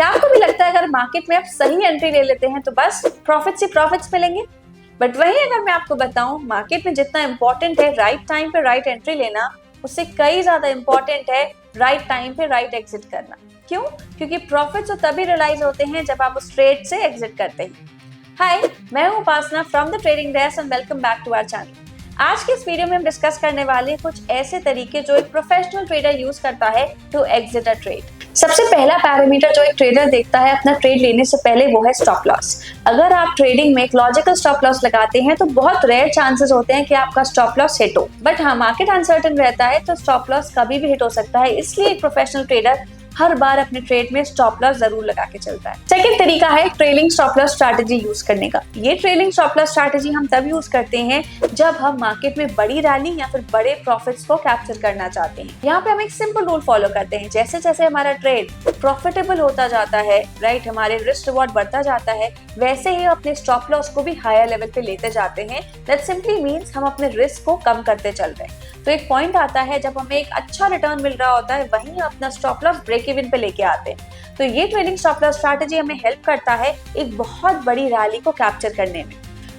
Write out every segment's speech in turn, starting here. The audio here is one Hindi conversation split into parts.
क्या आपको भी लगता है अगर मार्केट में आप सही एंट्री ले लेते हैं तो बस प्रॉफिट्स ही प्रॉफिट्स मिलेंगे? बट वही अगर मैं आपको बताऊं, मार्केट में जितना इंपॉर्टेंट है राइट टाइम पे राइट एंट्री लेना, उससे कई ज्यादा इंपॉर्टेंट है राइट टाइम पे राइट एग्जिट करना। क्यों? क्योंकि प्रॉफिट्स तो तभी रियलाइज होते हैं जब आप उस ट्रेड से एग्जिट करते हैं। हाय, मैं हूं Upasana from the trading desk and welcome back to our channel. आज के इस वीडियो में हम डिस्कस करने वाले हैं कुछ ऐसे तरीके जो एक प्रोफेशनल ट्रेडर यूज करता है टू एग्जिट अ ट्रेड। सबसे पहला पैरामीटर जो एक ट्रेडर देखता है अपना ट्रेड लेने से पहले, वो है स्टॉप लॉस। अगर आप ट्रेडिंग में एक लॉजिकल स्टॉप लॉस लगाते हैं तो बहुत रेयर चांसेस होते हैं कि आपका स्टॉप लॉस हिट हो। बट हाँ, मार्केट अनसर्टेन रहता है तो स्टॉप लॉस कभी भी हिट हो सकता है, इसलिए एक प्रोफेशनल ट्रेडर हर बार अपने ट्रेड में स्टॉप लॉस जरूर लगा के चलता है। सेकंड तरीका है trailing stop loss strategy use करने का। ये ट्रेलिंग स्टॉप लॉस स्ट्रैटेजी हम तब यूज करते हैं जब हम मार्केट में बड़ी रैली या फिर बड़े प्रॉफिट्स को कैप्चर करना चाहते हैं। यहाँ पे हम एक सिंपल रूल फॉलो करते हैं, जैसे जैसे हमारा ट्रेड प्रॉफिटेबल होता जाता है, राइट, हमारे रिस्क रिवॉर्ड बढ़ता जाता है, वैसे ही अपने स्टॉप लॉस को भी हायर लेवल पे लेते जाते हैं। दैट सिंपली मीन्स हम अपने रिस्क को कम करते चल रहे हैं। तो एक पॉइंट आता है जब हमें एक अच्छा रिटर्न मिल रहा होता है, वहीं अपना स्टॉप लॉस ब्रेक इवन पे लेके आते हैं। तो ये ट्रेडिंग स्टॉप लॉस स्ट्रैटेजी हमें हेल्प करता है एक बहुत बड़ी रैली को कैप्चर करने में।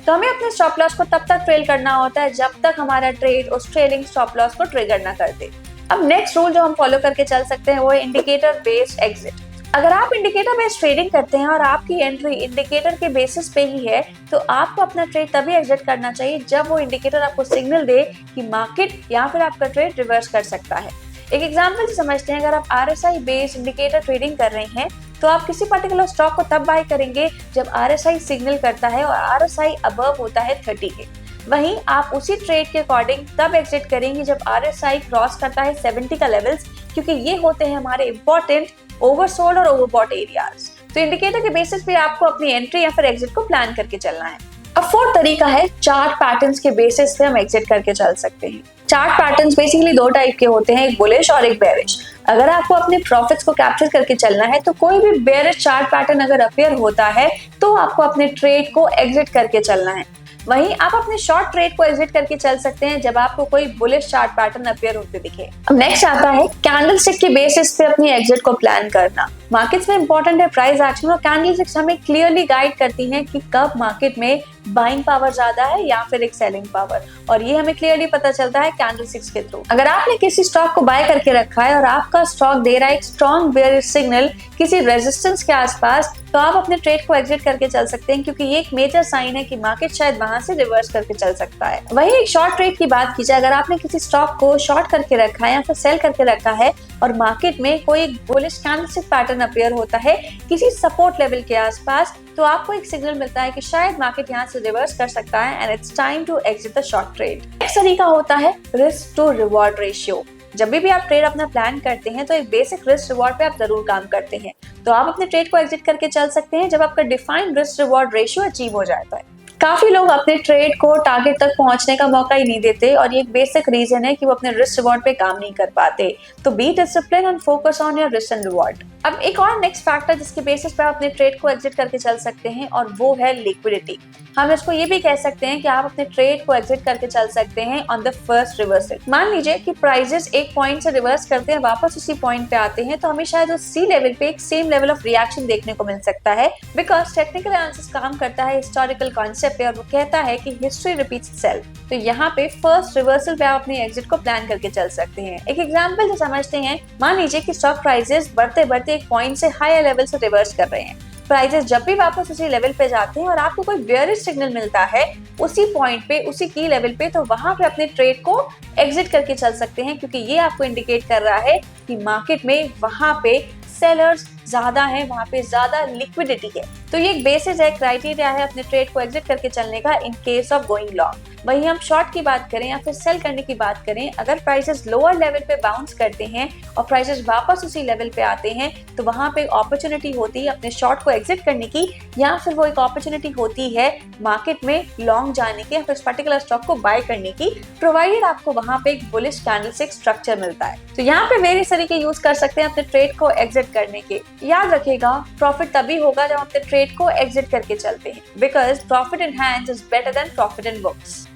तो हमें अपने स्टॉप लॉस को तब तक ट्रेल करना होता है जब तक हमारा ट्रेड उस ट्रेलिंग स्टॉप लॉस को ट्रिगर ना कर दे। अब नेक्स्ट रूल जो हम फॉलो करके चल सकते हैं वो है इंडिकेटर बेस्ड एग्जिट। अगर आप इंडिकेटर बेस्ड ट्रेडिंग करते हैं और आपकी एंट्री इंडिकेटर के बेसिस पे ही है, तो आपको अपना ट्रेड तभी एग्जिट करना चाहिए जब वो इंडिकेटर आपको सिग्नल दे कि मार्केट या फिर आपका ट्रेड रिवर्स कर सकता है। एक एग्जांपल से समझते हैं, अगर आप RSI बेस्ड इंडिकेटर ट्रेडिंग कर रहे हैं तो आप किसी पर्टिकुलर स्टॉक को तब बाय करेंगे जब RSI सिग्नल करता है और RSI अबव होता है 30 के। वहीं आप उसी ट्रेड के अकॉर्डिंग तब एग्जिट करेंगे जब RSI क्रॉस करता है 70 का लेवल्स, क्योंकि ये होते हैं हमारे इंपॉर्टेंट ओवरसोल्ड और ओवरबॉट एरियाज। तो इंडिकेटर के बेसिस पे आपको अपनी एंट्री या फिर एग्जिट को प्लान करके चलना है। अब फोर्थ तरीका है चार्ट पैटर्न्स के बेसिस पे हम एग्जिट करके चल सकते हैं। चार्ट पैटर्न्स बेसिकली दो टाइप के होते हैं, एक बुलिश और एक बेरिश। अगर आपको अपने प्रॉफिट्स को कैप्चर करके चलना है तो कोई भी बेरिश चार्ट पैटर्न अगर अपीयर होता है तो आपको अपने ट्रेड को एग्जिट करके चलना है। वहीं आप अपने शॉर्ट ट्रेड को एग्जिट करके चल सकते हैं जब आपको कोई बुलिश चार्ट पैटर्न अपीयर होते दिखे। अब नेक्स्ट आता है कैंडलस्टिक के बेसिस पे अपनी एग्जिट को प्लान करना। मार्केट्स में इंपॉर्टेंट है प्राइस एक्शन, और कैंडलस्टिक्स हमें क्लियरली गाइड करती हैं कि कब मार्केट में बाइंग पावर ज्यादा है या फिर एक सेलिंग पावर, और ये हमें क्लियरली पता चलता है कैंडलस्टिक्स के थ्रू। अगर आपने किसी स्टॉक को बाय करके रखा है और आपका स्टॉक दे रहा है एक स्ट्रॉन्ग बेयरिश सिग्नल किसी रेजिस्टेंस के आसपास, तो आप अपने ट्रेड को एग्जिट करके चल सकते हैं, क्योंकि ये एक मेजर साइन है कि मार्केट शायद वहां से रिवर्स करके चल सकता है। वहीं एक शॉर्ट ट्रेड की बात की जाए, अगर आपने किसी स्टॉक को शॉर्ट करके रखा है या फिर सेल करके रखा है और मार्केट में कोई बुलिश कैंडलस्टिक पैटर्न अपीयर होता है किसी सपोर्ट लेवल के आसपास, तो आपको एक सिग्नल मिलता है कि शायद मार्केट यहाँ से रिवर्स कर सकता है and it's time to exit the short trade. Next तरीका होता है रिस्क टू रिवॉर्ड रेशियो। जब भी आप ट्रेड अपना प्लान करते हैं तो एक बेसिक रिस्क रिवॉर्ड पे आप जरूर काम करते हैं। तो आप अपने ट्रेड को एग्जिट करके चल सकते हैं जब आपका defined risk reward ratio achieve हो जाता है। काफी लोग अपने ट्रेड को टारगेट तक पहुंचने का मौका ही नहीं देते, और ये एक बेसिक रीजन है कि वो अपने रिस्क रिवॉर्ड पे काम नहीं कर पाते। तो be discipline and focus on your risk and reward. अब एक और नेक्स्ट फैक्टर जिसके बेसिस पे आप अपने ट्रेड को एग्जिट करके चल सकते हैं, और वो है लिक्विडिटी। हम इसको ये भी कह सकते हैं कि आप अपने ट्रेड को एग्जिट करके चल सकते हैं ऑन द फर्स्ट रिवर्सल। मान लीजिए कि प्राइजेस एक पॉइंट से रिवर्स करते हैं, वापस उसी पॉइंट पे आते हैं, तो हमें शायद उस सी लेवल पे एक सेम लेवल ऑफ रिएक्शन देखने को मिल सकता है, बिकॉज टेक्निकल एनालिसिस काम करता है हिस्टोरिकल कॉन्सेप्ट पे, और वो कहता है कि हिस्ट्री रिपीट्स इटसेल्फ। तो यहाँ पे फर्स्ट रिवर्सल पे आप अपनी एग्जिट को प्लान करके चल सकते हैं। एक एग्जांपल जो समझते हैं, मान लीजिए कि स्टॉक प्राइसेस बढ़ते बढ़ते एक पॉइंट से हायर लेवल से रिवर्स कर रहे हैं। प्राइसेस जब भी वापस उसी लेवल पे जाते हैं और आपको कोई बेयरिश सिग्नल मिलता है उसी पॉइंट पे, उसी की लेवल पे, तो वहां पे अपने ट्रेड को एग्जिट करके चल सकते हैं, क्योंकि ये आपको इंडिकेट कर रहा है कि मार्केट में वहां पे सेलर्स ज्यादा है, वहां पे ज्यादा लिक्विडिटी है। तो ये एक बेसिस है, क्राइटेरिया है अपने ट्रेड को एग्जिट करके चलने का in case of going long. वहीं हम शॉर्ट की बात करें या फिर सेल करने की बात करें, अगर प्राइसेस लोअर लेवल पे बाउंस करते हैं और प्राइसेस वापस उसी लेवल पे आते हैं, तो वहां पे एक अपॉर्चुनिटी होती है अपने शॉर्ट को एग्जिट करने की, या फिर वो एक अपॉर्चुनिटी होती है मार्केट में लॉन्ग जाने की या फिर पर्टिकुलर स्टॉक को बाय करने की, प्रोवाइडेड आपको वहां पे एक बुलिश कैंडलस्टिक स्ट्रक्चर मिलता है। तो यहाँ पे वेरियस तरीके यूज कर सकते हैं अपने ट्रेड को एग्जिट करने के। याद रखिएगा, प्रॉफिट तभी होगा जब अपने ट्रेड को एग्जिट करके चलते हैं, because profit in hands is better than profit in books.